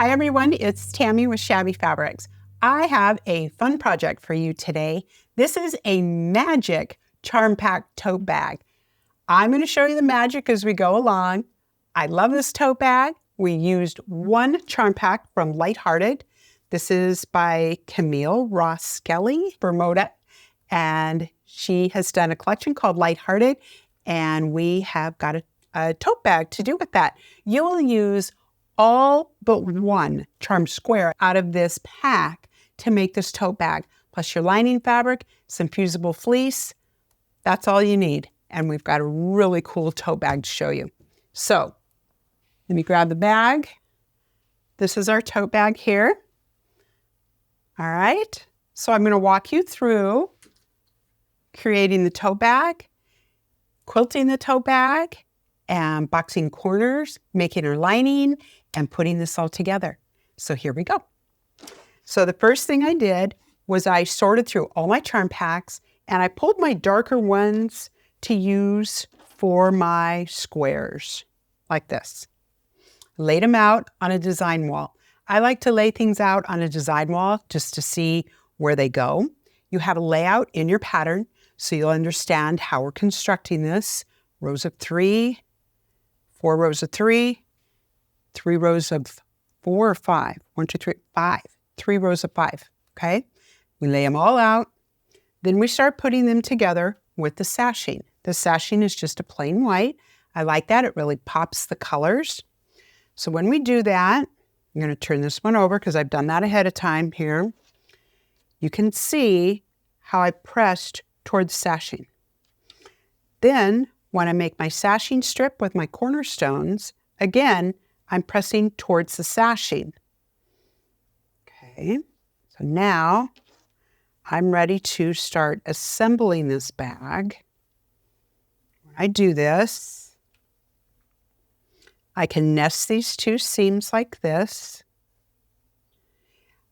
Hi everyone, it's Tammy with Shabby Fabrics. I have a fun project for you today. This is a Magic Charm Pack Tote bag. I'm going to show you the magic as we go along. I love this tote bag. We used one charm pack from Lighthearted. This is by Camille Ross Skelly for Moda, and she has done a collection called Lighthearted, and we have got a tote bag to do with that. You will use all but one charm square out of this pack to make this tote bag, plus your lining fabric, some fusible fleece. That's all you need. And we've got a really cool tote bag to show you. So let me grab the bag. This is our tote bag here. All right. So I'm going to walk you through creating the tote bag, quilting the tote bag, and boxing corners, making our lining, and putting this all together. So here we go. So the first thing I did was I sorted through all my charm packs, and I pulled my darker ones to use for my squares, like this. Laid them out on a design wall. I like to lay things out on a design wall just to see where they go. You have a layout in your pattern, so you'll understand how we're constructing this. Rows of 3, 4 rows of 3, 3 rows of 4 or 5. 1, 2, 3, 5. 3 rows of 5, okay? We lay them all out. Then we start putting them together with the sashing. The sashing is just a plain white. I like that. It really pops the colors. So when we do that, I'm going to turn this one over because I've done that ahead of time here. You can see how I pressed towards sashing. Then when I make my sashing strip with my cornerstones, again, I'm pressing towards the sashing. Okay, so now I'm ready to start assembling this bag. When I do this, I can nest these 2 seams like this.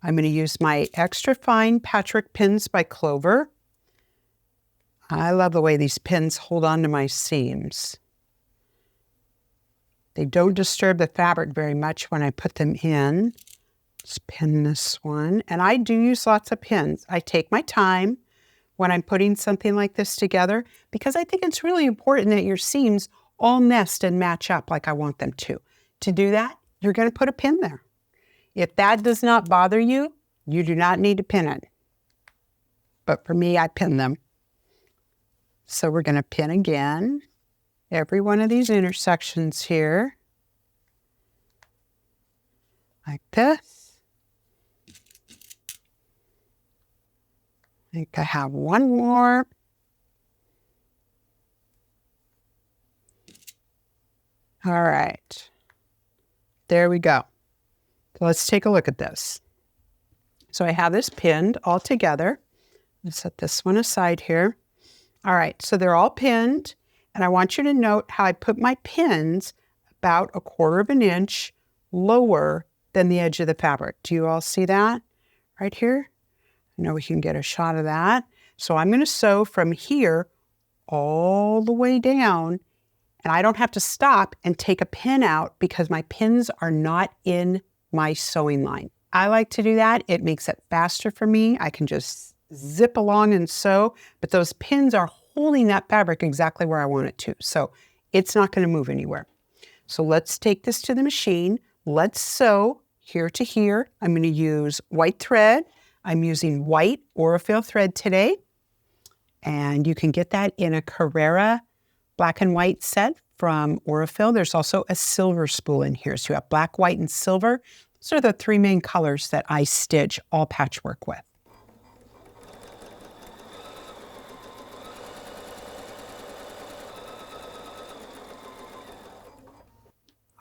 I'm going to use my extra fine patchwork pins by Clover. I love the way these pins hold on to my seams. They don't disturb the fabric very much when I put them in. Just pin this one. And I do use lots of pins. I take my time when I'm putting something like this together because I think it's really important that your seams all nest and match up like I want them to. To do that, you're going to put a pin there. If that does not bother you, you do not need to pin it. But for me, I pin them. So we're going to pin again. Every one of these intersections here, like this. I think I have one more. All right, there we go. So let's take a look at this. So I have this pinned all together. Let's set this one aside here. All right, so they're all pinned. And I want you to note how I put my pins about 1/4 inch lower than the edge of the fabric. Do you all see that right here? I know we can get a shot of that. So I'm going to sew from here all the way down, and I don't have to stop and take a pin out because my pins are not in my sewing line. I like to do that. It makes it faster for me. I can just zip along and sew, but those pins are holding that fabric exactly where I want it to. So it's not going to move anywhere. So let's take this to the machine. Let's sew here to here. I'm going to use white thread. I'm using white Aurifil thread today. And you can get that in a Carrera black and white set from Aurifil. There's also a silver spool in here. So you have black, white, and silver. Those are the 3 main colors that I stitch all patchwork with.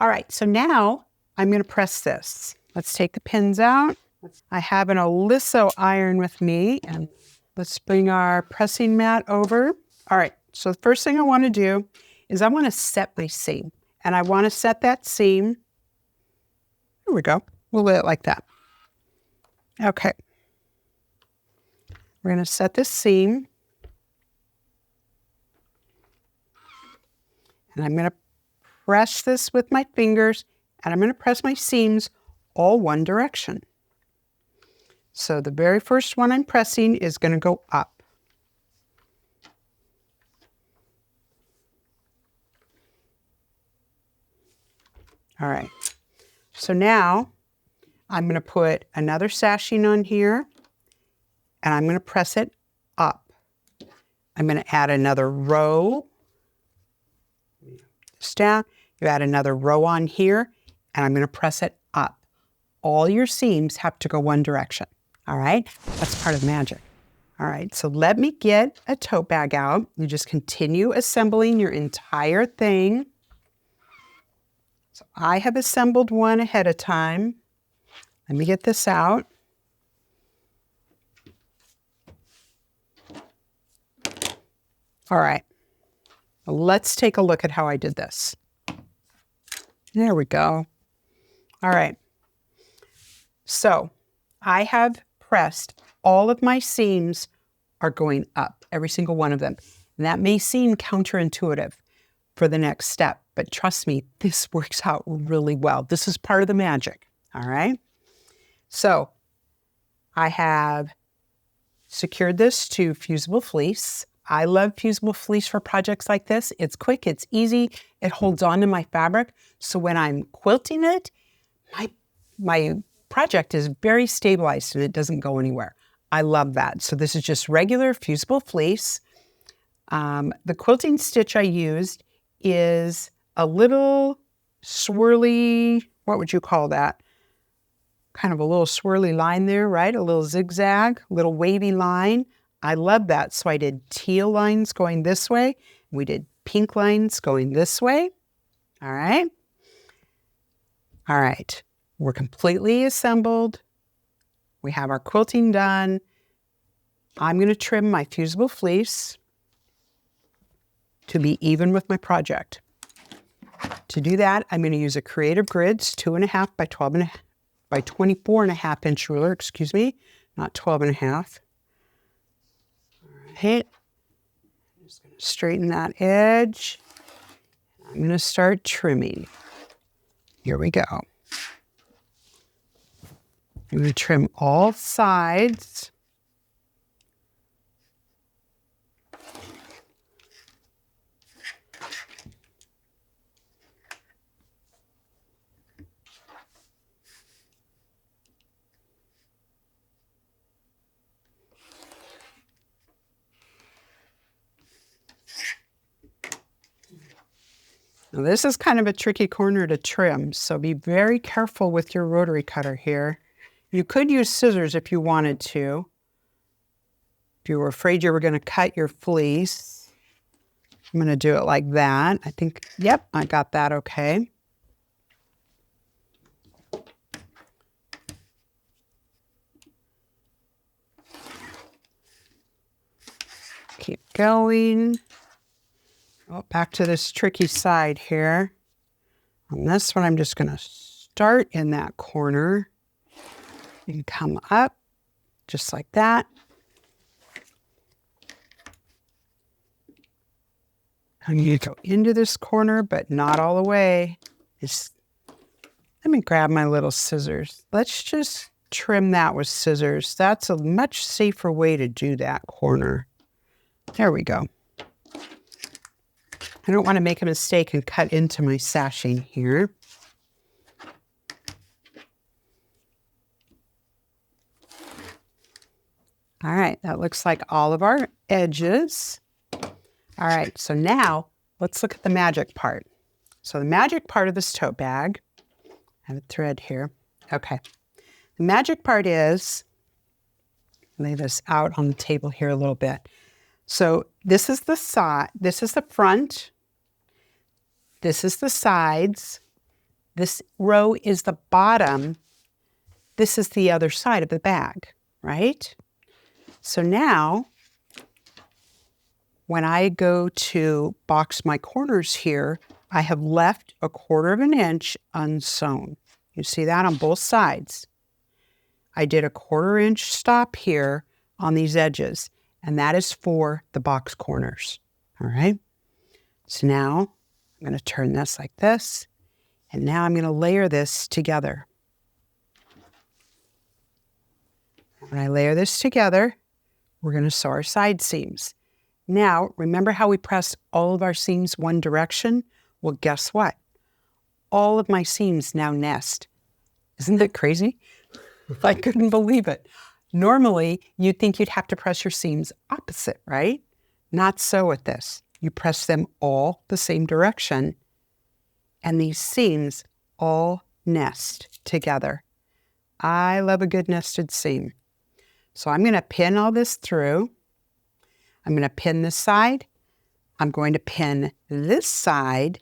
All right, so now I'm going to press this. Let's take the pins out. I have an Oliso iron with me, and let's bring our pressing mat over. All right, so the first thing I want to do is I want to set my seam, and I want to set that seam. Here we go. We'll lay it like that. Okay. We're going to set this seam, and I'm going to press this with my fingers, and I'm going to press my seams all one direction. So the very first one I'm pressing is going to go up. All right. So now I'm going to put another sashing on here, and I'm going to press it up. I'm going to add another row. This down. You add another row on here, and I'm going to press it up. All your seams have to go one direction. All right? That's part of the magic. All right, so let me get a tote bag out. You just continue assembling your entire thing. So I have assembled one ahead of time. Let me get this out. All right, let's take a look at how I did this. There we go. All right, so I have pressed all of my seams are going up, every single one of them. And that may seem counterintuitive for the next step, but trust me, this works out really well. This is part of the magic, all right? So I have secured this to fusible fleece. I love fusible fleece for projects like this. It's quick, it's easy, it holds on to my fabric. So when I'm quilting it, my project is very stabilized and it doesn't go anywhere. I love that. So this is just regular fusible fleece. The quilting stitch I used is a little swirly, what would you call that? Kind of a little swirly line there, right? A little zigzag, a little wavy line. I love that. So I did teal lines going this way. We did pink lines going this way. All right. All right. We're completely assembled. We have our quilting done. I'm going to trim my fusible fleece to be even with my project. To do that, I'm going to use a Creative Grids 2.5 by 12.5 by 24.5 inch ruler, excuse me, not 12.5. All right. I'm just going to straighten that edge. I'm going to start trimming. Here we go. I'm going to trim all sides. Now this is kind of a tricky corner to trim, so be very careful with your rotary cutter here. You could use scissors if you wanted to. If you were afraid you were going to cut your fleece. I'm going to do it like that. I think, yep, I got that okay. Keep going. Oh, back to this tricky side here. On this one, I'm just going to start in that corner and come up just like that. I'm going to go into this corner, but not all the way. Let me grab my little scissors. Let's just trim that with scissors. That's a much safer way to do that corner. There we go. I don't want to make a mistake and cut into my sashing here. All right, that looks like all of our edges. All right, so now let's look at the magic part. So the magic part of this tote bag, I have a thread here. Okay, the magic part is, lay this out on the table here a little bit. So this is the side, this is the front, this is the sides, this row is the bottom, this is the other side of the bag, right? So now, when I go to box my corners here, I have left 1/4 inch unsewn. You see that on both sides. I did a 1/4 inch stop here on these edges, and that is for the box corners, all right? So now I'm going to turn this like this, and now I'm going to layer this together. When I layer this together, we're going to sew our side seams. Now, remember how we pressed all of our seams one direction? Well, guess what? All of my seams now nest. Isn't that crazy? I couldn't believe it. Normally, you'd think you'd have to press your seams opposite, right? Not so with this. You press them all the same direction, and these seams all nest together. I love a good nested seam. So I'm going to pin all this through. I'm going to pin this side. I'm going to pin this side.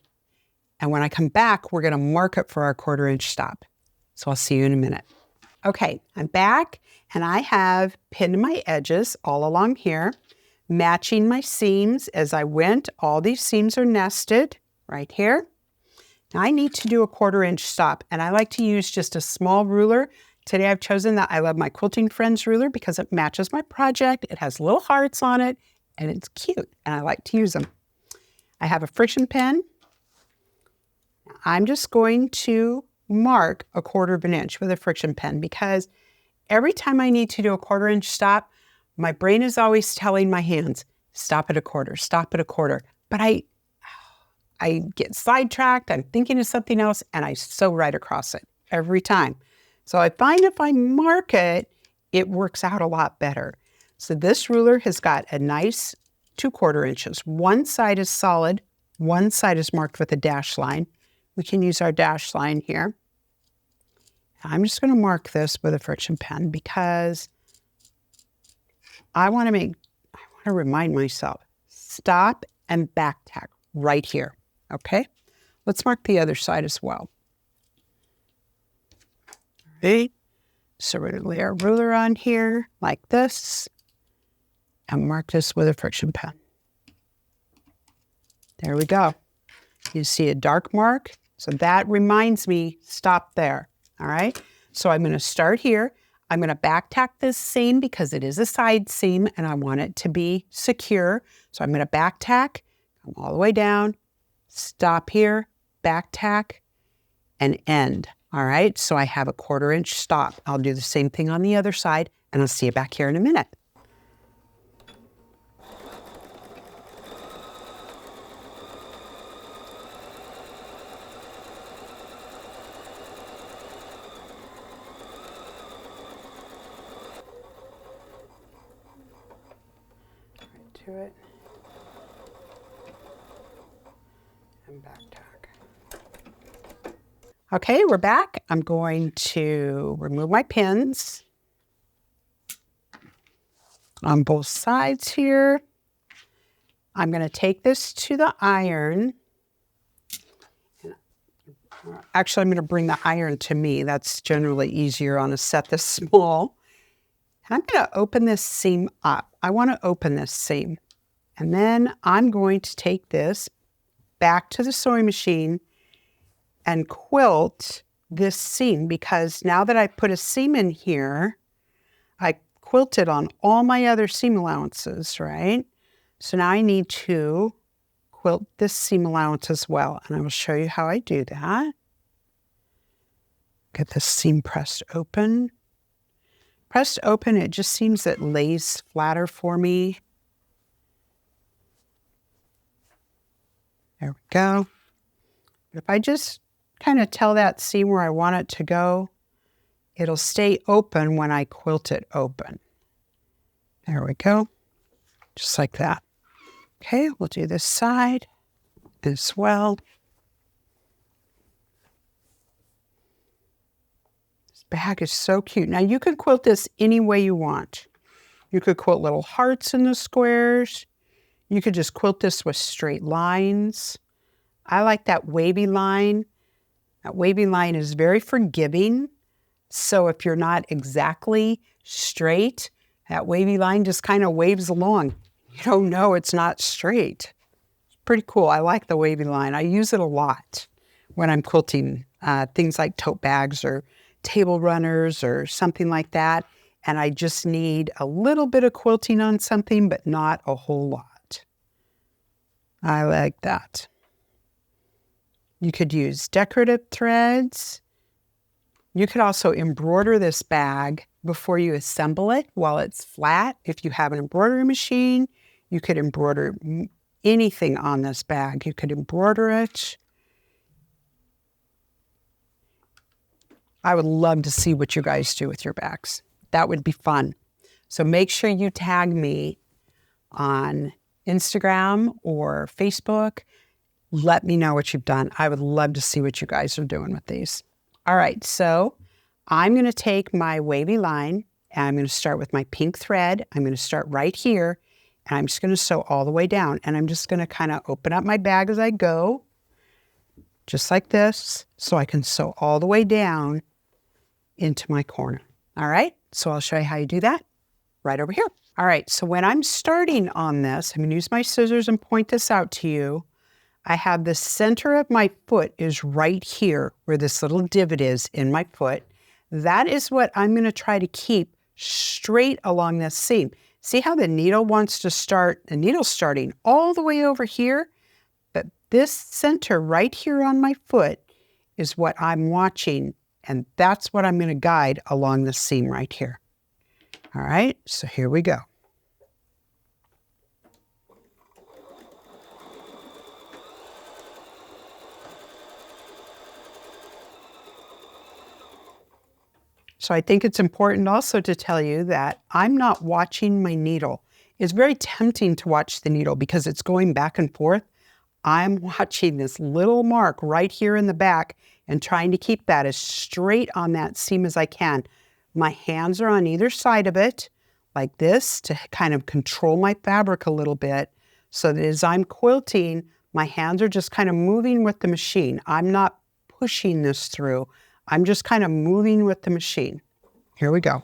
And when I come back, we're going to mark it for our 1/4 inch stop. So I'll see you in a minute. Okay, I'm back, and I have pinned my edges all along here, matching my seams as I went. All these seams are nested right here. Now I need to do a 1/4 inch stop, and I like to use just a small ruler. Today I've chosen that I Love My Quilting Friends ruler because it matches my project. It has little hearts on it, and it's cute, and I like to use them. I have a friction pen. I'm just going to mark a 1/4 inch with a friction pen because every time I need to do a 1/4 inch stop, my brain is always telling my hands, stop at a 1/4, stop at a 1/4. But I get sidetracked, I'm thinking of something else, and I sew right across it every time. So I find if I mark it, it works out a lot better. So this ruler has got a nice 2/4 inches. One side is solid, one side is marked with a dash line. We can use our dash line here. I'm just going to mark this with a friction pen because I want to remind myself, stop and back tack right here. Okay, let's mark the other side as well. All right, so we're going to lay our ruler on here like this and mark this with a friction pen. There we go. You see a dark mark? So that reminds me, stop there. All right, so I'm going to start here. I'm going to back tack this seam because it is a side seam and I want it to be secure. So I'm going to back tack, come all the way down, stop here, back tack, and end. All right, so I have a 1/4 inch stop. I'll do the same thing on the other side, and I'll see you back here in a minute. To it and back tack. Okay, we're back. I'm going to remove my pins on both sides here. I'm going to take this to the iron. Actually, I'm going to bring the iron to me. That's generally easier on a set this small. And I'm going to open this seam up. I want to open this seam. And then I'm going to take this back to the sewing machine and quilt this seam because now that I put a seam in here, I quilted on all my other seam allowances, right? So now I need to quilt this seam allowance as well. And I will show you how I do that. Get this seam pressed open. Pressed open, it just seems it lays flatter for me. There we go. But if I just kind of tell that seam where I want it to go, it'll stay open when I quilt it open. There we go. Just like that. Okay, we'll do this side as well. Bag is so cute. Now you could quilt this any way you want. You could quilt little hearts in the squares. You could just quilt this with straight lines. I like that wavy line. That wavy line is very forgiving. So if you're not exactly straight, that wavy line just kind of waves along. You don't know it's not straight. It's pretty cool. I like the wavy line. I use it a lot when I'm quilting things like tote bags or table runners or something like that. And I just need a little bit of quilting on something, but not a whole lot. I like that. You could use decorative threads. You could also embroider this bag before you assemble it while it's flat. If you have an embroidery machine, you could embroider anything on this bag. You could embroider it. I would love to see what you guys do with your bags. That would be fun. So make sure you tag me on Instagram or Facebook. Let me know what you've done. I would love to see what you guys are doing with these. All right, so I'm going to take my wavy line and I'm going to start with my pink thread. I'm going to start right here and I'm just going to sew all the way down. And I'm just going to kind of open up my bag as I go, just like this, so I can sew all the way down into my corner. All right, so I'll show you how you do that right over here. All right, so when I'm starting on this, I'm going to use my scissors and point this out to you. I have the center of my foot is right here where this little divot is in my foot. That is what I'm going to try to keep straight along this seam. See how the needle wants to start, the needle's starting all the way over here, but this center right here on my foot is what I'm watching, and that's what I'm going to guide along the seam right here. All right, so here we go. So I think it's important also to tell you that I'm not watching my needle. It's very tempting to watch the needle because it's going back and forth. I'm watching this little mark right here in the back and trying to keep that as straight on that seam as I can. My hands are on either side of it, like this, to kind of control my fabric a little bit, so that as I'm quilting, my hands are just kind of moving with the machine. I'm not pushing this through. I'm just kind of moving with the machine. Here we go.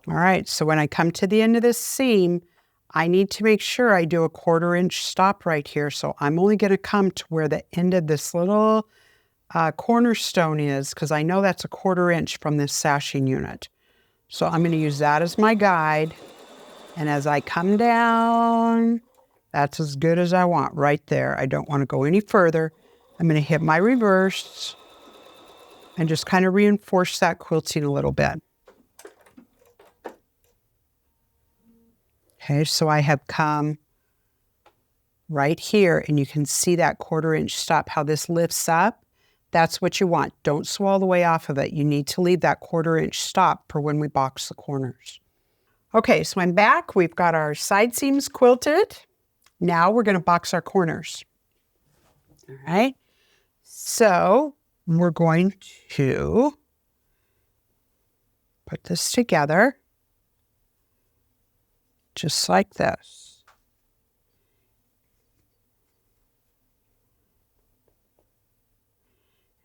All right, so when I come to the end of this seam, I need to make sure I do a 1/4 inch stop right here. So I'm only going to come to where the end of this little cornerstone is, because I know that's a 1/4 inch from this sashing unit. So I'm going to use that as my guide. And as I come down, that's as good as I want right there. I don't want to go any further. I'm going to hit my reverse and just kind of reinforce that quilting a little bit. Okay, so I have come right here and you can see that 1/4 inch stop, how this lifts up. That's what you want. Don't sew all the way off of it. You need to leave that 1/4 inch stop for when we box the corners. Okay, so I'm back. We've got our side seams quilted. Now we're going to box our corners. All right, so we're going to put this together just like this.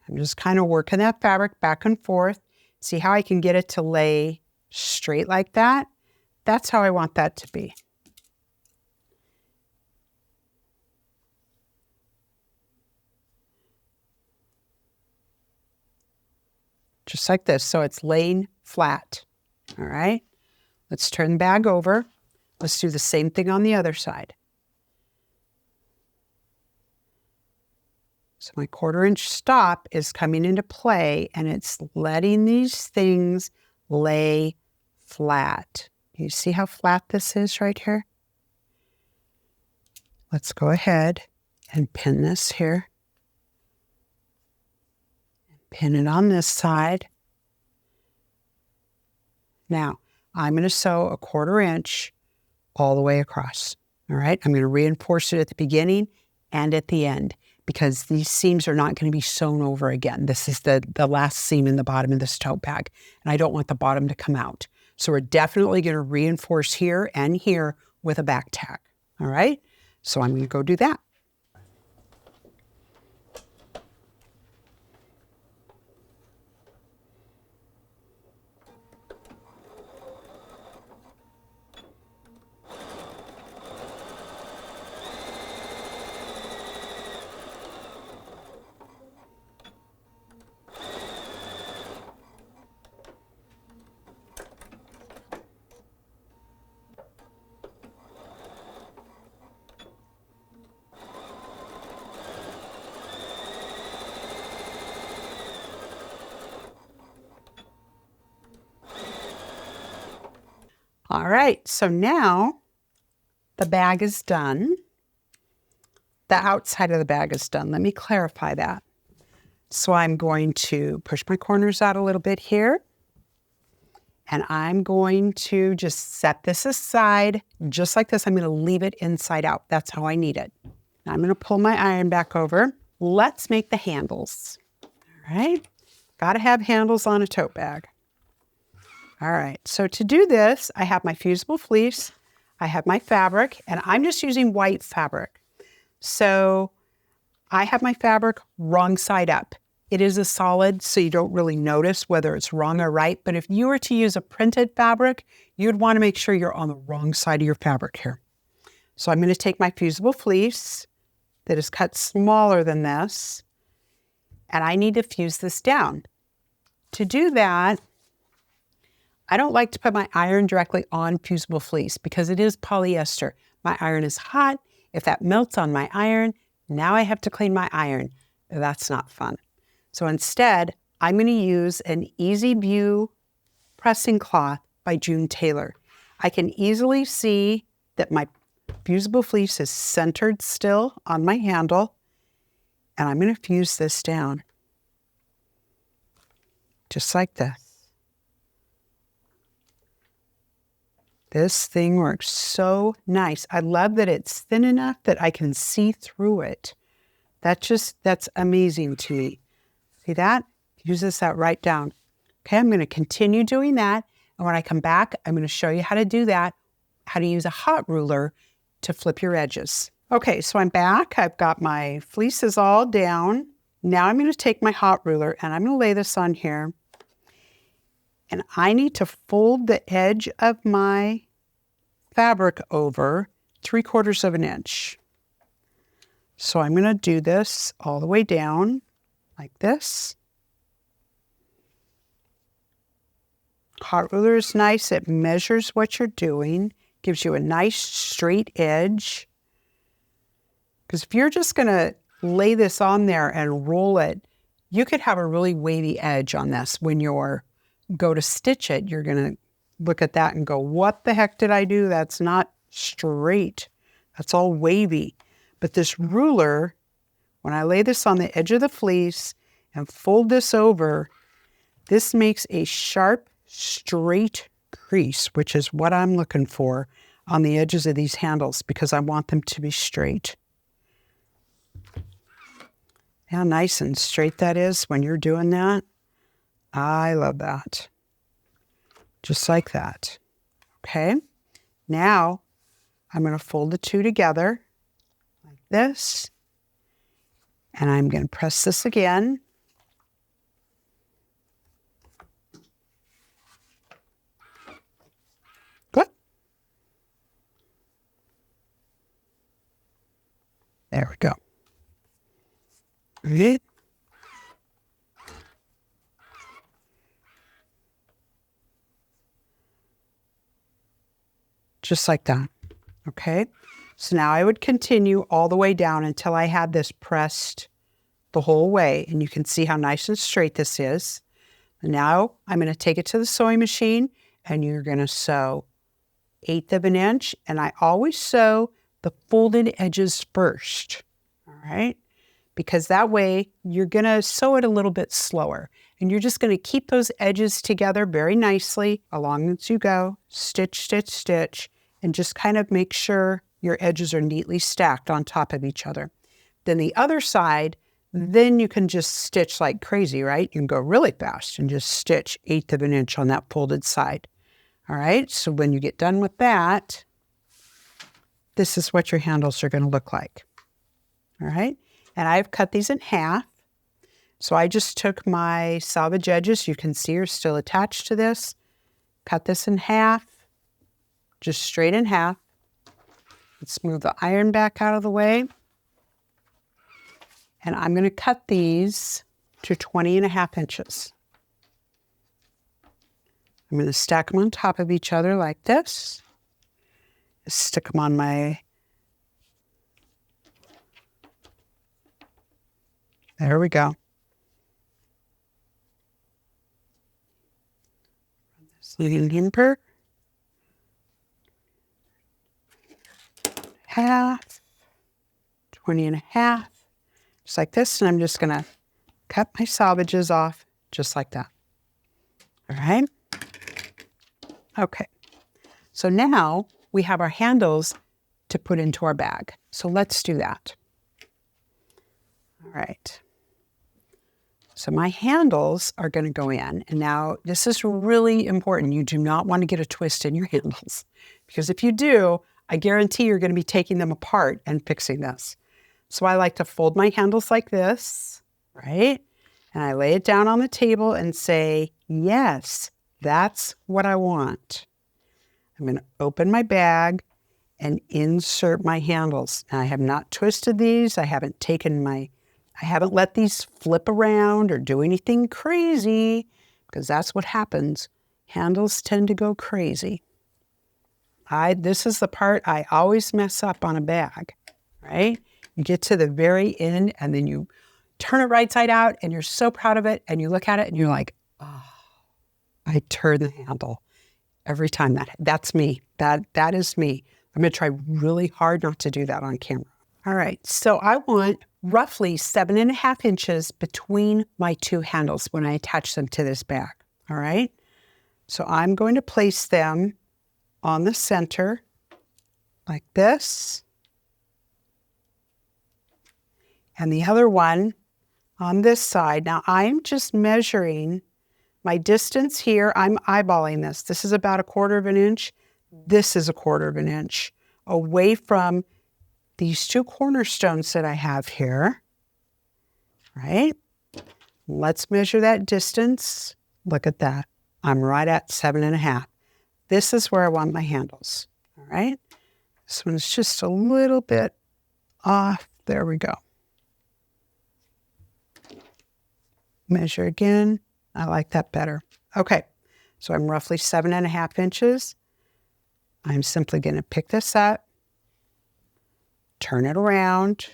I'm just kind of working that fabric back and forth. See how I can get it to lay straight like that? That's how I want that to be. Just like this, so it's laying flat. All right, let's turn the bag over. Let's do the same thing on the other side. So my 1/4 inch stop is coming into play and it's letting these things lay flat. You see how flat this is right here? Let's go ahead and pin this here. Pin it on this side. Now, I'm going to sew a 1/4 inch all the way across. All right, I'm going to reinforce it at the beginning and at the end because these seams are not going to be sewn over again. This is the last seam in the bottom of this tote bag, and I don't want the bottom to come out. So we're definitely going to reinforce here and here with a back tack. All right, so I'm going to go do that. All right, so now the bag is done. The outside of the bag is done. Let me clarify that. So I'm going to push my corners out a little bit here. And I'm going to just set this aside, just like this. I'm going to leave it inside out. That's how I need it. Now I'm going to pull my iron back over. Let's make the handles. All right, got to have handles on a tote bag. All right, so to do this, I have my fusible fleece, I have my fabric, and I'm just using white fabric. So I have my fabric wrong side up. It is a solid, so you don't really notice whether it's wrong or right, but if you were to use a printed fabric, you'd want to make sure you're on the wrong side of your fabric here. So I'm going to take my fusible fleece that is cut smaller than this, and I need to fuse this down. To do that, I don't like to put my iron directly on fusible fleece because it is polyester. My iron is hot. If that melts on my iron, now I have to clean my iron. That's not fun. So instead, I'm going to use an Easy View pressing cloth by June Taylor. I can easily see that my fusible fleece is centered still on my handle, and I'm going to fuse this down just like this. This thing works so nice. I love that it's thin enough that I can see through it. That's amazing to me. See that? Fuses that right down. Okay, I'm going to continue doing that. And when I come back, I'm going to show you how to do that, how to use a hot ruler to flip your edges. Okay, so I'm back. I've got my fleeces all down. Now I'm going to take my hot ruler and I'm going to lay this on here. And I need to fold the edge of my fabric over 3/4 of an inch. So I'm going to do this all the way down like this. Hot ruler is nice. It measures what you're doing, gives you a nice straight edge. Because if you're just going to lay this on there and roll it, you could have a really wavy edge on this when you're go to stitch it. You're going to look at that and go, what the heck did I do? That's not straight. That's all wavy. But this ruler, when I lay this on the edge of the fleece and fold this over, this makes a sharp, straight crease, which is what I'm looking for on the edges of these handles because I want them to be straight. How nice and straight that is when you're doing that. I love that. Just like that. Okay. Now I'm going to fold the two together like this. And I'm going to press this again. Good. There we go. Okay. Just like that, okay? So now I would continue all the way down until I had this pressed the whole way, and you can see how nice and straight this is. And now I'm going to take it to the sewing machine, and you're going to sew 1/8 of an inch, and I always sew the folded edges first, all right? Because that way you're going to sew it a little bit slower, and you're just going to keep those edges together very nicely along as you go, stitch, stitch, stitch, and just kind of make sure your edges are neatly stacked on top of each other. Then the other side, then you can just stitch like crazy, right? You can go really fast and just stitch 1/8 of an inch on that folded side. All right, so when you get done with that, this is what your handles are going to look like. All right, and I've cut these in half. So I just took my salvage edges, you can see are still attached to this, cut this in half, just straight in half. Let's move the iron back out of the way. And I'm going to cut these to 20.5 inches. I'm going to stack them on top of each other like this. Stick them on my, there we go. Run this little limper. Half, 20.5, just like this. And I'm just going to cut my salvages off just like that. All right. Okay. So now we have our handles to put into our bag. So let's do that. All right. So my handles are going to go in. And now this is really important. You do not want to get a twist in your handles, because if you do, I guarantee you're going to be taking them apart and fixing this. So I like to fold my handles like this, right? And I lay it down on the table and say, yes, that's what I want. I'm going to open my bag and insert my handles. Now, I have not twisted these. I haven't let these flip around or do anything crazy, because that's what happens. Handles tend to go crazy. This is the part I always mess up on a bag, right? You get to the very end and then you turn it right side out and you're so proud of it, and you look at it and you're like, oh, I turn the handle every time. That's me. That is me. I'm going to try really hard not to do that on camera. All right, so I want roughly 7.5 inches between my two handles when I attach them to this bag, all right? So I'm going to place them on the center like this, and the other one on this side. Now I'm just measuring my distance here. I'm eyeballing this. This is about 1/4 inch. This is 1/4 inch away from these two cornerstones that I have here, right? Let's measure that distance. Look at that. I'm right at 7.5. This is where I want my handles, all right? This one's just a little bit off. There we go. Measure again. I like that better. Okay, so I'm roughly 7.5 inches. I'm simply going to pick this up, turn it around,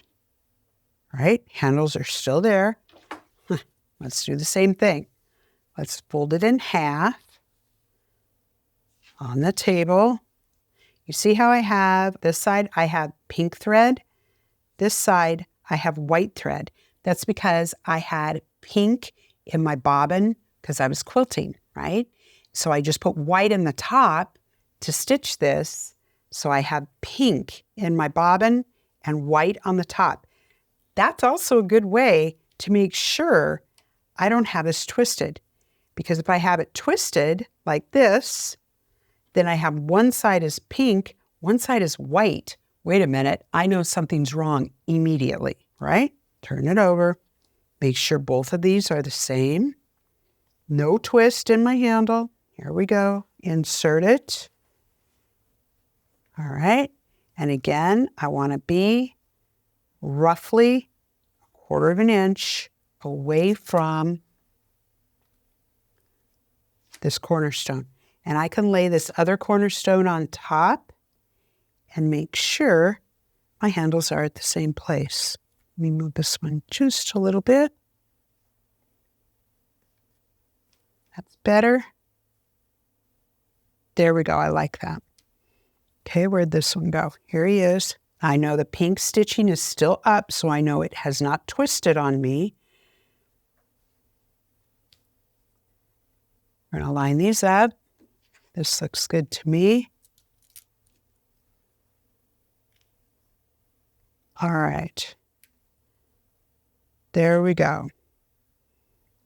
right? Handles are still there. Let's do the same thing. Let's fold it in half on the table. You see how I have this side, I have pink thread. This side, I have white thread. That's because I had pink in my bobbin because I was quilting, right? So I just put white in the top to stitch this. So I have pink in my bobbin and white on the top. That's also a good way to make sure I don't have this twisted, because if I have it twisted like this, then I have one side is pink, one side is white. Wait a minute, I know something's wrong immediately, right? Turn it over. Make sure both of these are the same. No twist in my handle. Here we go. Insert it. All right. And again, I want to be roughly 1/4 inch away from this cornerstone. And I can lay this other cornerstone on top and make sure my handles are at the same place. Let me move this one just a little bit. That's better. There we go. I like that. Okay, where'd this one go? Here he is. I know the pink stitching is still up, so I know it has not twisted on me. We're going to line these up. This looks good to me. All right. There we go.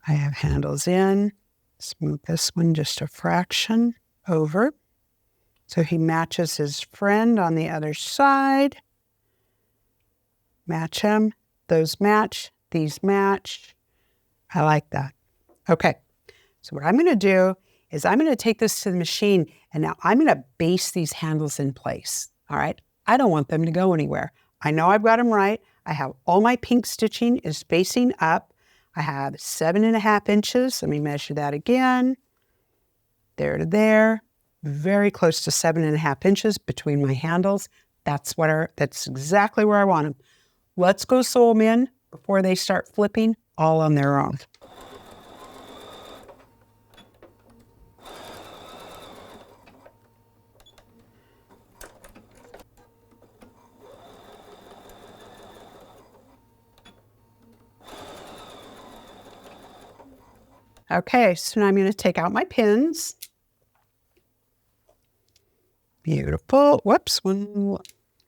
I have handles in. Let's move this one just a fraction. over. So he matches his friend on the other side. Match him. Those match. These match. I like that. Okay. So what I'm going to do is I'm going to take this to the machine, and now I'm going to base these handles in place. All right. I don't want them to go anywhere. I know I've got them right. I have all my pink stitching is facing up. I have 7.5 inches. Let me measure that again. There to there. Very close to 7.5 inches between my handles. That's exactly where I want them. Let's go sew them in before they start flipping all on their own. Okay, so now I'm going to take out my pins. Beautiful. Whoops, one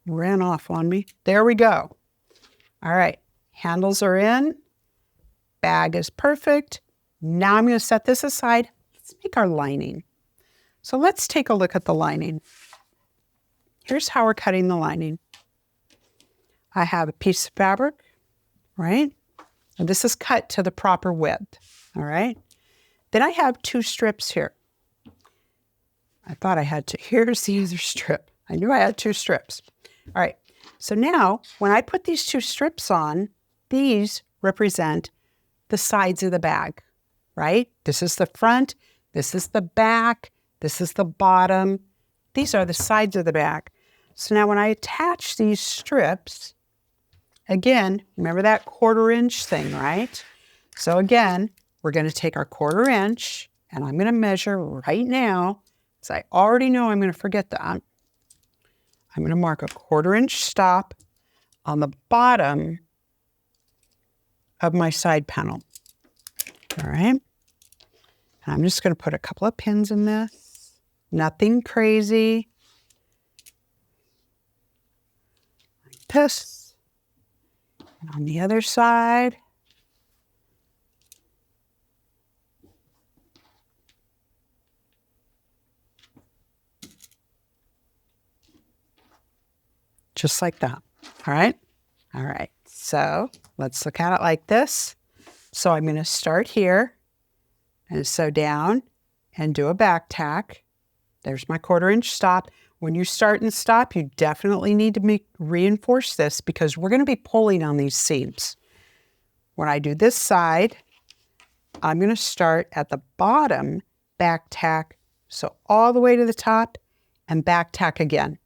ran off on me. There we go. All right, handles are in. Bag is perfect. Now I'm going to set this aside. Let's make our lining. So let's take a look at the lining. Here's how we're cutting the lining. I have a piece of fabric, right? And this is cut to the proper width, all right? Then I have 2 strips here. I thought I had 2. Here's the other strip. I knew I had 2 strips. All right, so now when I put these 2 strips on, these represent the sides of the bag, right? This is the front, this is the back, this is the bottom. These are the sides of the bag. So now when I attach these strips, again, remember that 1/4 inch thing, right? So again, we're going to take our 1/4 inch, and I'm going to measure right now, because I already know I'm going to forget that. I'm going to mark a 1/4 inch stop on the bottom of my side panel. All right. And I'm just going to put a couple of pins in this. Nothing crazy. Like this. And on the other side. Just like that. All right. All right. So let's look at it like this. So I'm going to start here and sew down and do a back tack. There's my 1/4 inch stop. When you start and stop, you definitely need to reinforce this because we're going to be pulling on these seams. When I do this side, I'm going to start at the bottom, back tack, so all the way to the top and back tack again.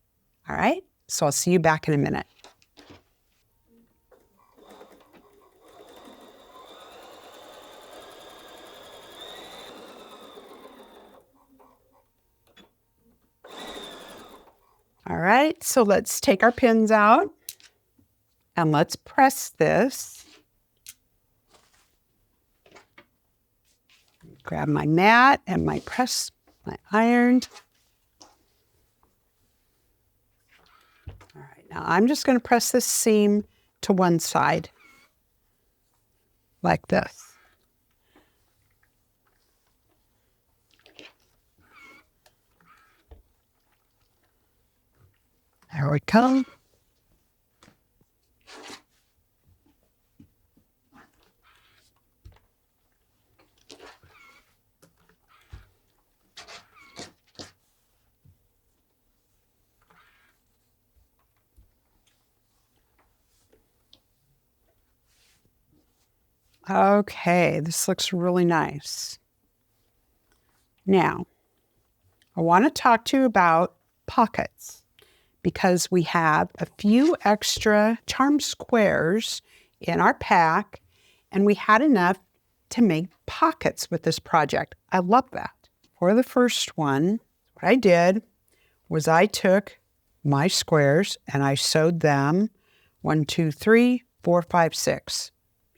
All right? So I'll see you back in a minute. All right, so let's take our pins out and let's press this. Grab my mat and my iron. All right, now I'm just going to press this seam to one side like this. There we go. Okay, this looks really nice. Now, I want to talk to you about pockets because we have a few extra charm squares in our pack and we had enough to make pockets with this project. I love that. For the first one, what I did was I took my squares and I sewed them 1, 2, 3, 4, 5, 6.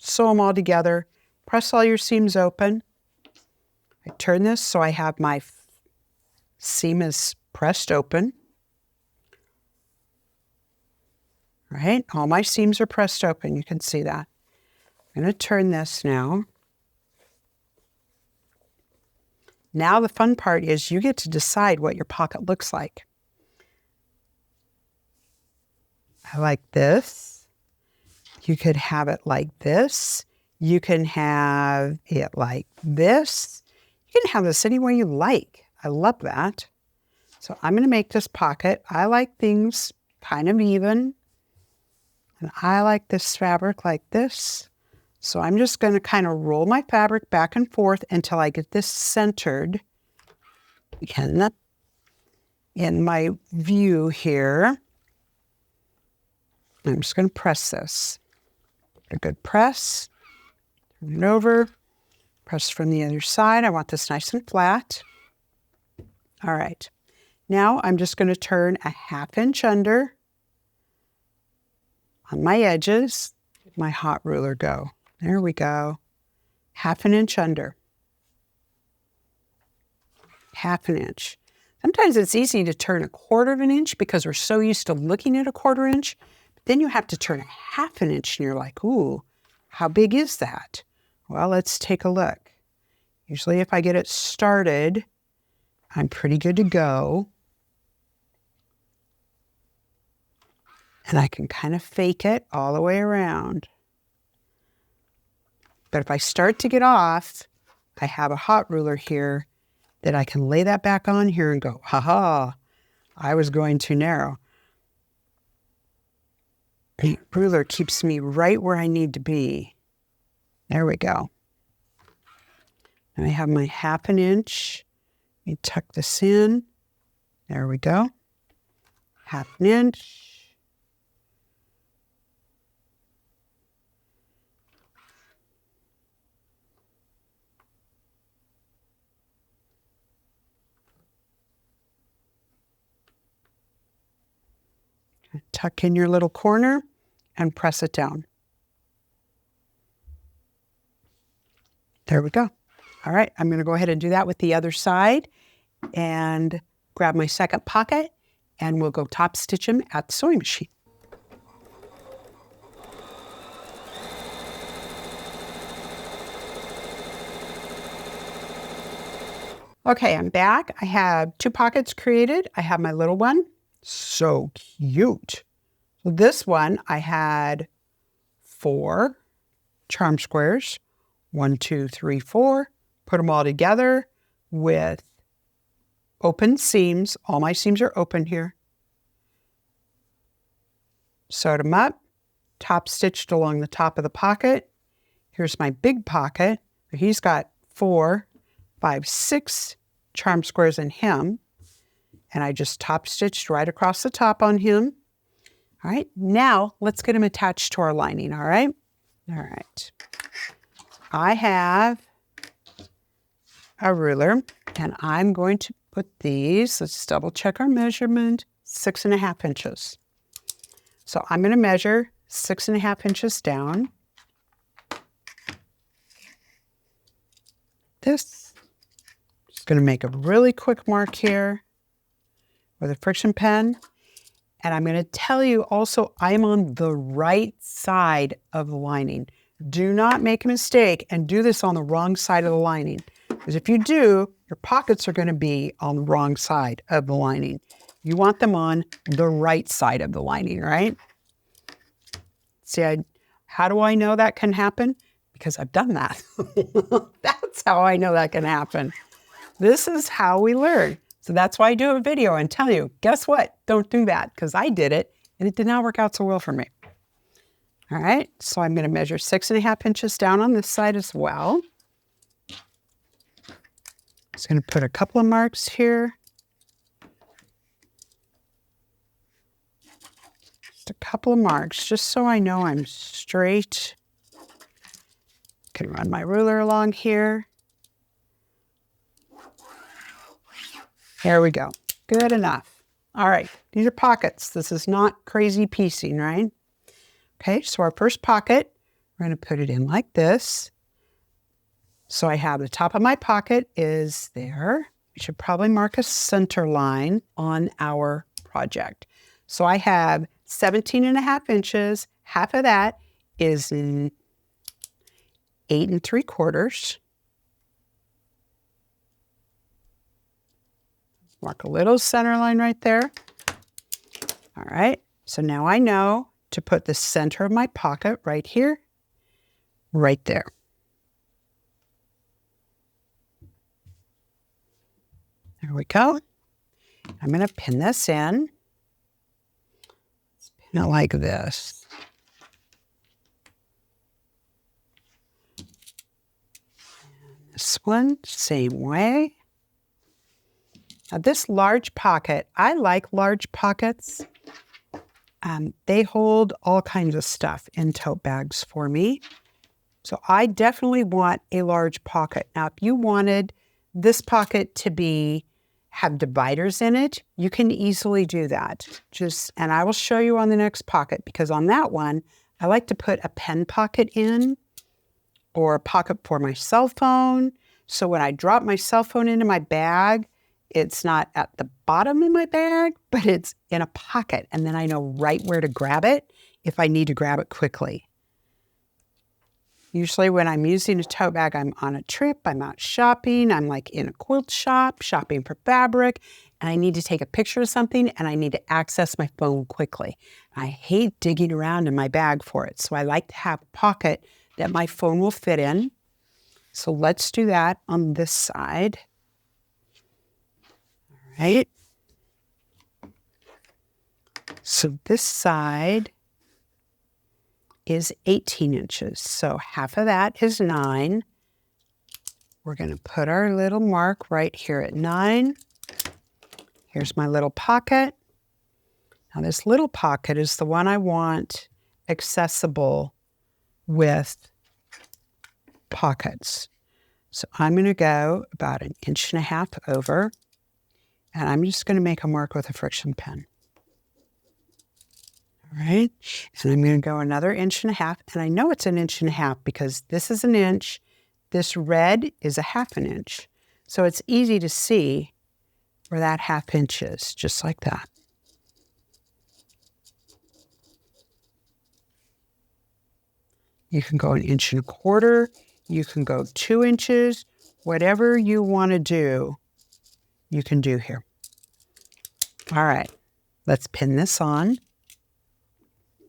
Sew them all together, press all your seams open. I turn this so I have my seam is pressed open. Right, all my seams are pressed open, you can see that. I'm going to turn this now. Now the fun part is you get to decide what your pocket looks like. I like this. You could have it like this. You can have it like this. You can have this any way you like. I love that. So I'm going to make this pocket. I like things kind of even. And I like this fabric like this. So I'm just going to kind of roll my fabric back and forth until I get this centered in my view here. I'm just going to press this. A good press. Turn it over. Press from the other side. I want this nice and flat. All right. Now I'm just going to turn a 1/2 inch under on my edges. Let my hot ruler go. There we go. 1/2 inch under. 1/2 inch. Sometimes it's easy to turn 1/4 inch because we're so used to looking at 1/4 inch. But then you have to turn 1/2 inch and you're like, ooh, how big is that? Well, let's take a look. Usually if I get it started, I'm pretty good to go. And I can kind of fake it all the way around. But if I start to get off, I have a hot ruler here that I can lay that back on here and go, ha, I was going too narrow. The ruler keeps me right where I need to be. There we go. Now I have my 1/2 inch. Let me tuck this in. There we go. 1/2 inch. Tuck in your little corner and press it down. There we go. All right, I'm going to go ahead and do that with the other side and grab my second pocket and we'll go top stitch them at the sewing machine. Okay, I'm back. I have 2 pockets created. I have my little one. So cute. So this one, I had 4 charm squares. 1, 2, 3, 4. Put them all together with open seams. All my seams are open here. Sewed them up. Top stitched along the top of the pocket. Here's my big pocket. He's got 4, 5, 6 charm squares in him. And I just top stitched right across the top on him. All right, now let's get him attached to our lining, all right? All right. I have a ruler and I'm going to put these, let's double check our measurement, 6.5 inches. So I'm going to measure 6.5 inches down. Just going to make a really quick mark here with a friction pen. And I'm going to tell you also, I'm on the right side of the lining. Do not make a mistake and do this on the wrong side of the lining. Because if you do, your pockets are going to be on the wrong side of the lining. You want them on the right side of the lining, right? See, how do I know that can happen? Because I've done that. That's how I know that can happen. This is how we learn. So that's why I do a video and tell you, guess what? Don't do that, because I did it and it did not work out so well for me. All right, so I'm going to measure 6.5 inches down on this side as well. Just going to put a couple of marks here. Just a couple of marks, just so I know I'm straight. Can run my ruler along here. There we go. Good enough. All right, these are pockets. This is not crazy piecing, right? Okay, so our first pocket, we're going to put it in like this. So I have the top of my pocket is there. We should probably mark a center line on our project. So I have 17.5 inches. Half of that is 8 3/4. Mark a little center line right there. All right, so now I know to put the center of my pocket right here, right there. There we go. I'm going to pin this in. Let's pin it like this. And this one, same way. Now this large pocket, I like large pockets. They hold all kinds of stuff in tote bags for me. So I definitely want a large pocket. Now, if you wanted this pocket to have dividers in it, you can easily do that. And I will show you on the next pocket, because on that one, I like to put a pen pocket in or a pocket for my cell phone. So when I drop my cell phone into my bag, it's not at the bottom of my bag, but it's in a pocket. And then I know right where to grab it if I need to grab it quickly. Usually when I'm using a tote bag, I'm on a trip, I'm out shopping, I'm like in a quilt shop, shopping for fabric, and I need to take a picture of something and I need to access my phone quickly. I hate digging around in my bag for it, so I like to have a pocket that my phone will fit in. So let's do that on this side. All right. So this side is 18 inches. So half of that is 9. We're going to put our little mark right here at 9. Here's my little pocket. Now this little pocket is the one I want accessible with pockets. So I'm going to go about 1.5 inches over, and I'm just going to make a mark with a friction pen. All right, and I'm going to go another 1.5 inches, and I know it's 1.5 inches because this is 1 inch, this red is 1/2 inch. So it's easy to see where that 1/2 inch is, just like that. You can go 1.25 inches, you can go 2 inches, whatever you want to do, you can do here. All right, let's pin this on.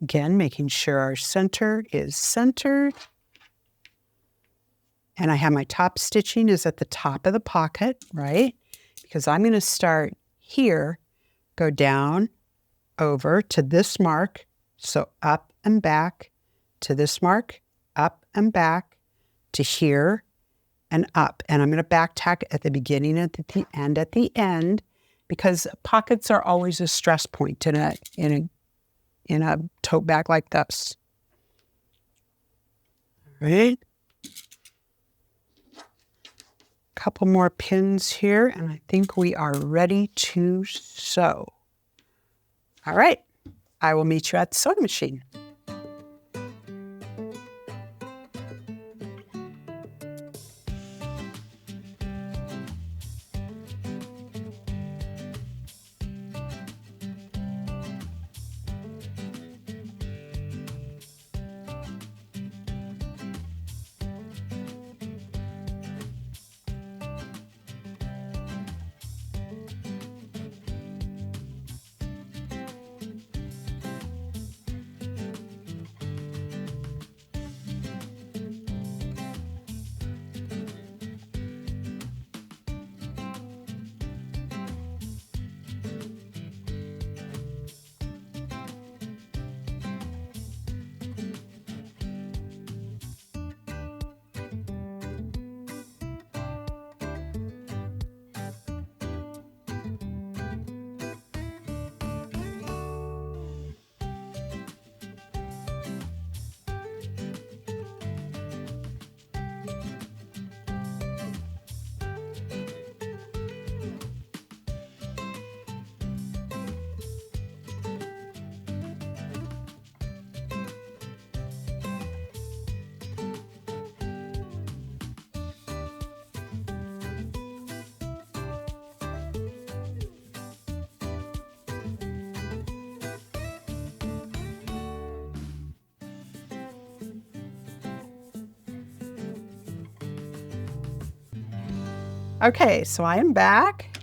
Again, making sure our center is centered. And I have my top stitching is at the top of the pocket, right? Because I'm going to start here, go down, over to this mark, so up and back to this mark, up and back to here and up. And I'm going to back tack at the beginning and at the end, because pockets are always a stress point in a tote bag like this. All right. Couple more pins here, and I think we are ready to sew. All right, I will meet you at the sewing machine. Okay, so I am back.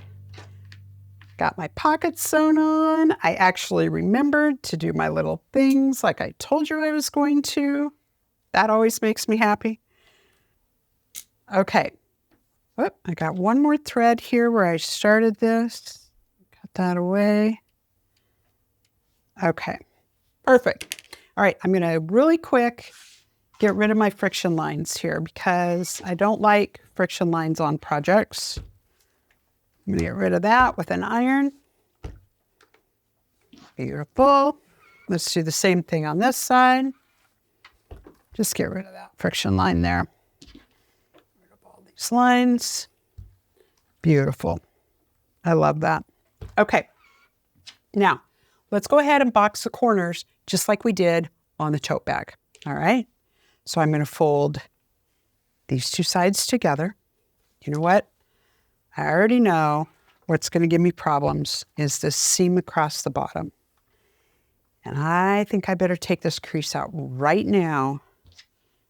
Got my pockets sewn on. I actually remembered to do my little things like I told you I was going to. That always makes me happy. Okay. Whoop, I got one more thread here where I started this. Got that away. Okay. Perfect. All right, I'm going to really quick get rid of my friction lines here because I don't like friction lines on projects. I'm going to get rid of that with an iron. Beautiful. Let's do the same thing on this side. Just get rid of that friction line there. Get rid of all these lines. Beautiful. I love that. Okay. Now, let's go ahead and box the corners just like we did on the tote bag. All right. So I'm going to fold these two sides together. You know what? I already know what's going to give me problems is this seam across the bottom. And I think I better take this crease out right now,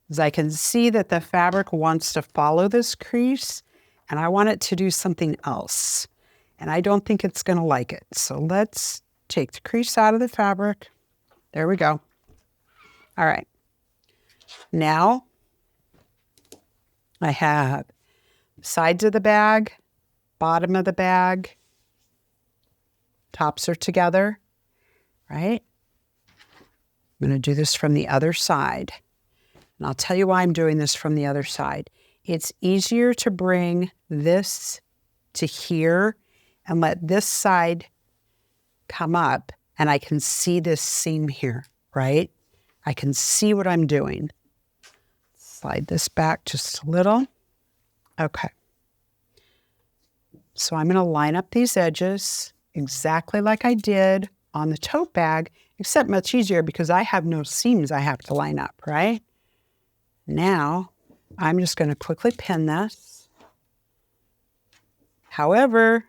as I can see that the fabric wants to follow this crease, and I want it to do something else. And I don't think it's going to like it. So let's take the crease out of the fabric. There we go. All right. Now I have sides of the bag, bottom of the bag, tops are together, right? I'm going to do this from the other side. And I'll tell you why I'm doing this from the other side. It's easier to bring this to here and let this side come up, and I can see this seam here, right? I can see what I'm doing. Slide this back just a little. Okay. So I'm going to line up these edges exactly like I did on the tote bag, except much easier because I have no seams I have to line up, right? Now, I'm just going to quickly pin this. However,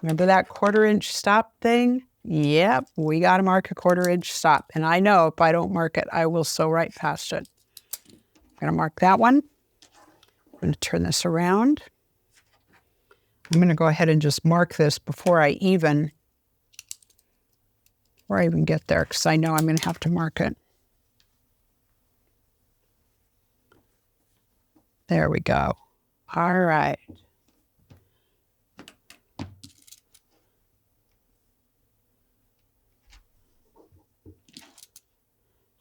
remember that 1/4 inch stop thing? Yep, we got to mark a 1/4 inch stop. And I know if I don't mark it, I will sew right past it. I'm going to mark that one. I'm going to turn this around. I'm going to go ahead and just mark this before I even get there, because I know I'm going to have to mark it. There we go. All right.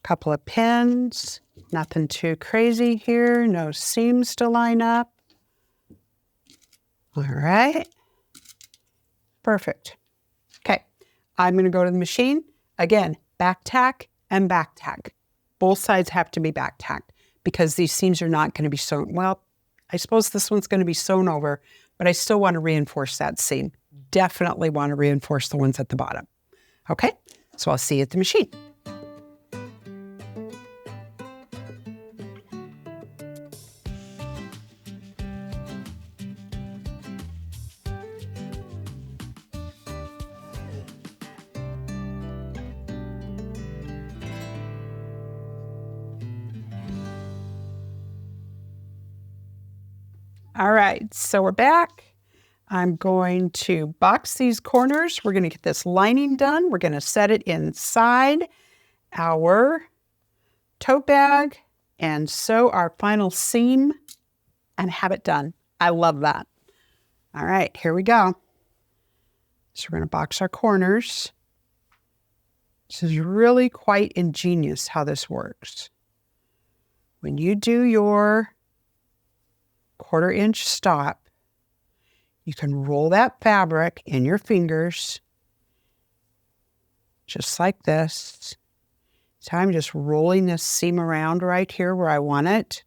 Couple of pins, nothing too crazy here, no seams to line up. All right, perfect. Okay, I'm going to go to the machine. Again, back tack and back tack. Both sides have to be back tacked because these seams are not going to be sewn. Well, I suppose this one's going to be sewn over, but I still want to reinforce that seam. Definitely want to reinforce the ones at the bottom. Okay, so I'll see you at the machine. All right, so we're back. I'm going to box these corners. We're going to get this lining done. We're going to set it inside our tote bag and sew our final seam and have it done. I love that. All right, here we go. So we're going to box our corners. This is really quite ingenious how this works. When you do your 1/4 inch stop, you can roll that fabric in your fingers just like this. So I'm just rolling this seam around right here where I want it.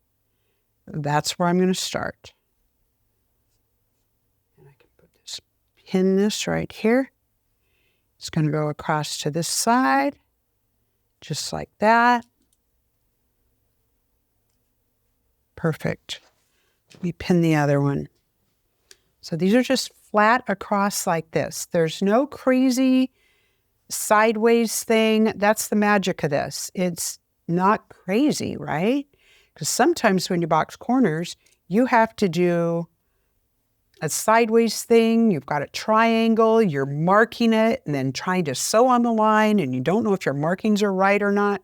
That's where I'm going to start. And I can pin this right here. It's going to go across to this side, just like that. Perfect. We pin the other one. So these are just flat across like this. There's no crazy sideways thing. That's the magic of this. It's not crazy, right? Because sometimes when you box corners, you have to do a sideways thing, you've got a triangle, you're marking it and then trying to sew on the line and you don't know if your markings are right or not.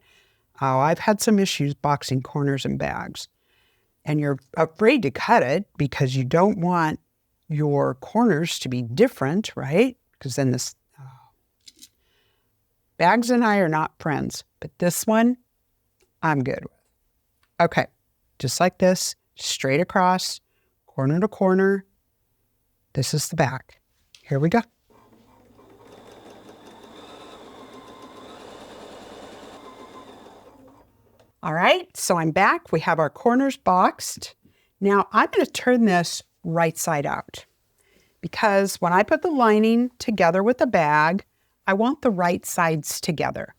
Oh, I've had some issues boxing corners and bags. And you're afraid to cut it because you don't want your corners to be different, right? Because then this, bags and I are not friends, but this one, I'm good with. Okay, just like this, straight across, corner to corner. This is the back. Here we go. All right, so I'm back. We have our corners boxed. Now I'm going to turn this right side out because when I put the lining together with the bag, I want the right sides together.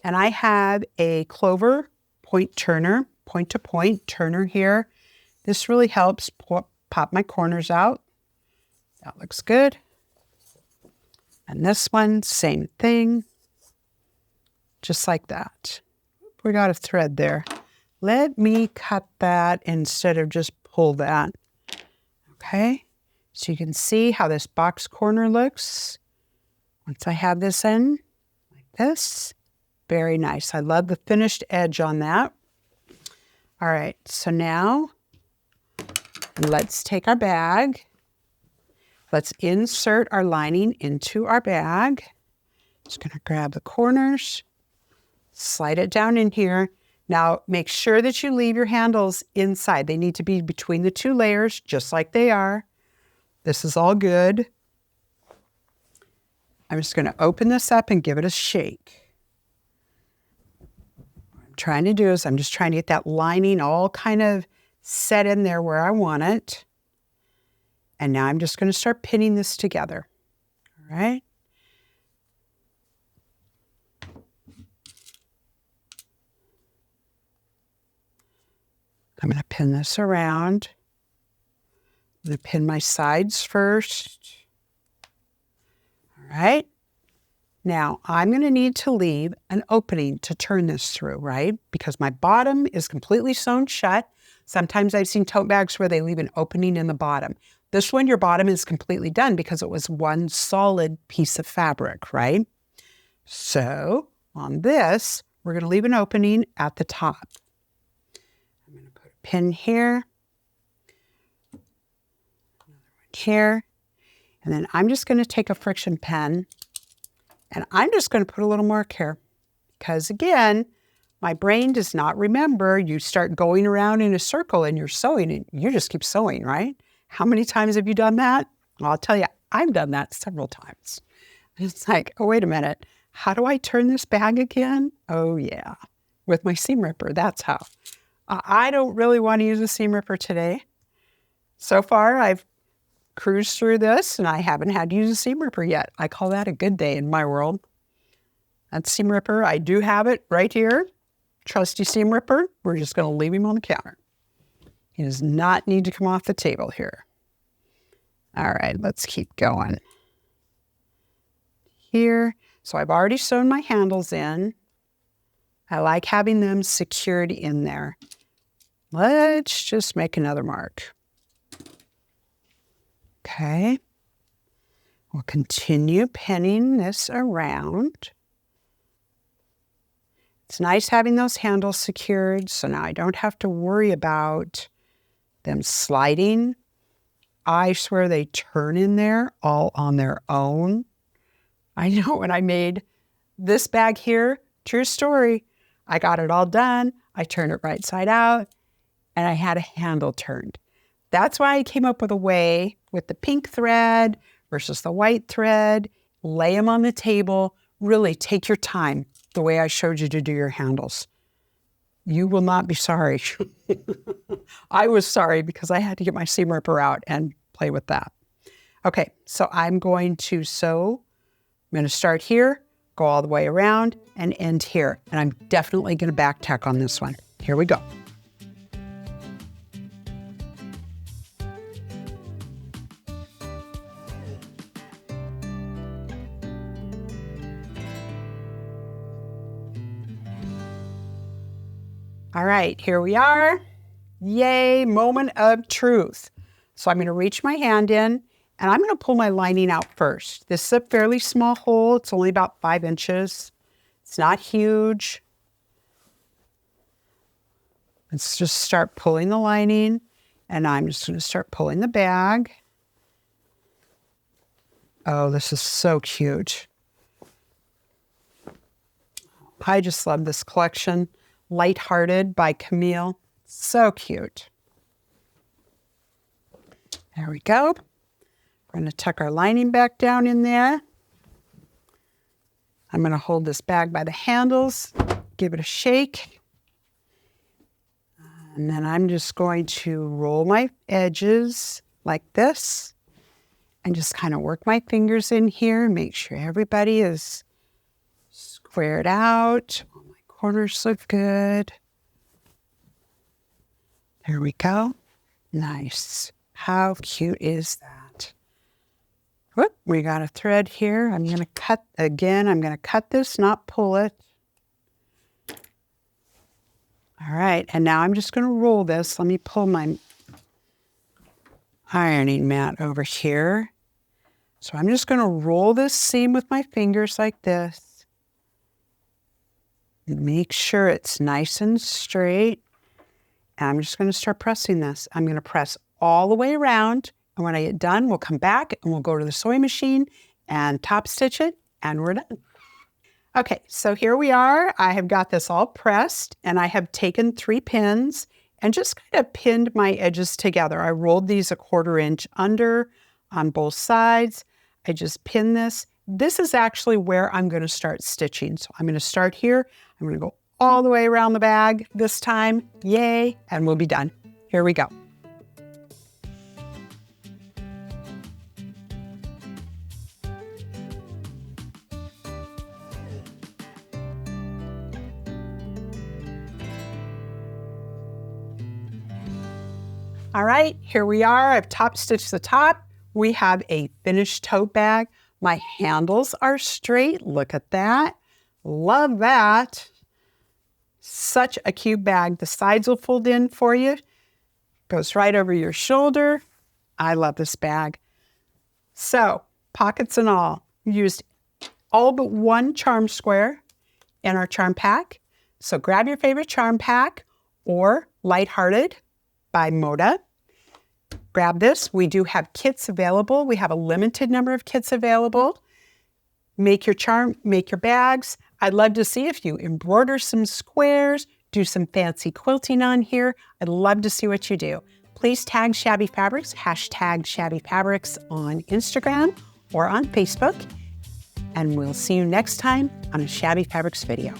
And I have a clover point turner, point to point turner here. This really helps pop my corners out. That looks good. And this one, same thing, just like that. We got a thread there. Let me cut that instead of just pull that. Okay, so you can see how this box corner looks. Once I have this in, like this, very nice. I love the finished edge on that. All right, so now let's take our bag. Let's insert our lining into our bag. Just gonna grab the corners. Slide it down in here. Now, make sure that you leave your handles inside. They need to be between the two layers, just like they are. This is all good. I'm just going to open this up and give it a shake. What I'm trying to do is I'm just trying to get that lining all kind of set in there where I want it. And now I'm just going to start pinning this together. All right. I'm going to pin this around. I'm going to pin my sides first. All right. Now, I'm going to need to leave an opening to turn this through, right? Because my bottom is completely sewn shut. Sometimes I've seen tote bags where they leave an opening in the bottom. This one, your bottom is completely done because it was one solid piece of fabric, right? So on this, we're going to leave an opening at the top. Pin here, another one here, and then I'm just going to take a friction pen and I'm just going to put a little mark here because again, my brain does not remember. You start going around in a circle and you're sewing and you just keep sewing, right? How many times have you done that? Well, I'll tell you, I've done that several times. It's like, oh, wait a minute. How do I turn this bag again? Oh yeah, with my seam ripper, that's how. I don't really want to use a seam ripper today. So far, I've cruised through this and I haven't had to use a seam ripper yet. I call that a good day in my world. That seam ripper, I do have it right here. Trusty seam ripper. We're just going to leave him on the counter. He does not need to come off the table here. All right, let's keep going. Here, so I've already sewn my handles in. I like having them secured in there. Let's just make another mark. Okay. We'll continue pinning this around. It's nice having those handles secured, so now I don't have to worry about them sliding. I swear they turn in there all on their own. I know when I made this bag here, true story, I got it all done. I turned it right side out and I had a handle turned. That's why I came up with a way with the pink thread versus the white thread. Lay them on the table. Really take your time the way I showed you to do your handles. You will not be sorry. I was sorry because I had to get my seam ripper out and play with that. Okay, so I'm going to sew. I'm going to start here, go all the way around and end here. And I'm definitely going to back tack on this one. Here we go. All right, here we are. Yay, moment of truth. So I'm going to reach my hand in and I'm going to pull my lining out first. This is a fairly small hole. It's only about 5 inches. It's not huge. Let's just start pulling the lining, and I'm just going to start pulling the bag. Oh, this is so cute. I just love this collection. Lighthearted by Camille. So cute. There we go. We're going to tuck our lining back down in there. I'm going to hold this bag by the handles, give it a shake. And then I'm just going to roll my edges like this and just kind of work my fingers in here, make sure everybody is squared out. All my corners look good. There we go. Nice. How cute is that? Whoop, we got a thread here. I'm going to cut again. I'm going to cut this, not pull it. All right, and now I'm just going to roll this. Let me pull my ironing mat over here. So I'm just going to roll this seam with my fingers like this. Make sure it's nice and straight. And I'm just going to start pressing this. I'm going to press all the way around. And when I get done, we'll come back and we'll go to the sewing machine and top stitch it, and we're done. Okay, so here we are. I have got this all pressed, and I have taken 3 pins and just kind of pinned my edges together. I rolled these 1/4 inch under on both sides. I just pinned this. This is actually where I'm going to start stitching. So I'm going to start here. I'm going to go all the way around the bag this time. Yay, and we'll be done. Here we go. All right, here we are. I've top stitched the top. We have a finished tote bag. My handles are straight. Look at that. Love that. Such a cute bag. The sides will fold in for you. Goes right over your shoulder. I love this bag. So, pockets and all. We used all but 1 charm square in our charm pack. So grab your favorite charm pack or Lighthearted by Moda. Grab this. We do have kits available. We have a limited number of kits available. Make your charm, make your bags. I'd love to see if you embroider some squares, do some fancy quilting on here. I'd love to see what you do. Please tag Shabby Fabrics, hashtag Shabby Fabrics on Instagram or on Facebook. And we'll see you next time on a Shabby Fabrics video.